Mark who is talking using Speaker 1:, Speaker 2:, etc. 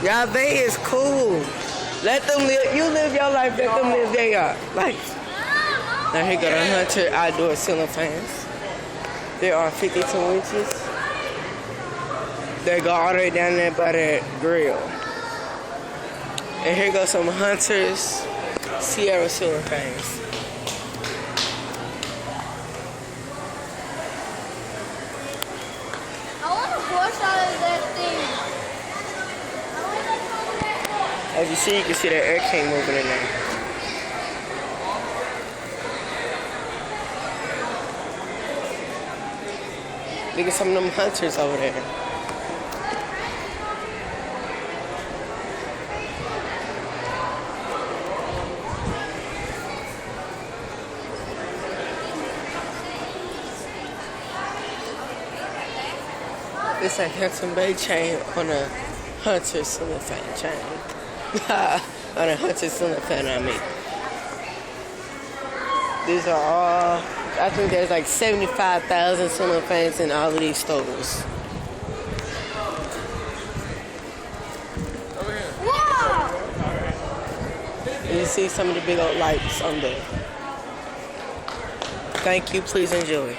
Speaker 1: Y'all, they is cool. Let them live. You live your life. Let them live their life. Now here go the Hunter outdoor ceiling fans. They are 52 inches. They go all the way down there by that grill. And here goes some Hunter's Sierra ceiling fans.
Speaker 2: I want to push out of that thing.
Speaker 1: As you see, you can see that air cane moving in there. Look at some of them Hunters over there. It's a Hampton Bay chain on a Hunter ceiling fan chain. On a Hunter ceiling fan, I mean. These are all, I think there's like 75,000 ceiling fans in all of these stores.
Speaker 2: Wow!
Speaker 1: You see some of the big old lights on there. Thank you, please enjoy.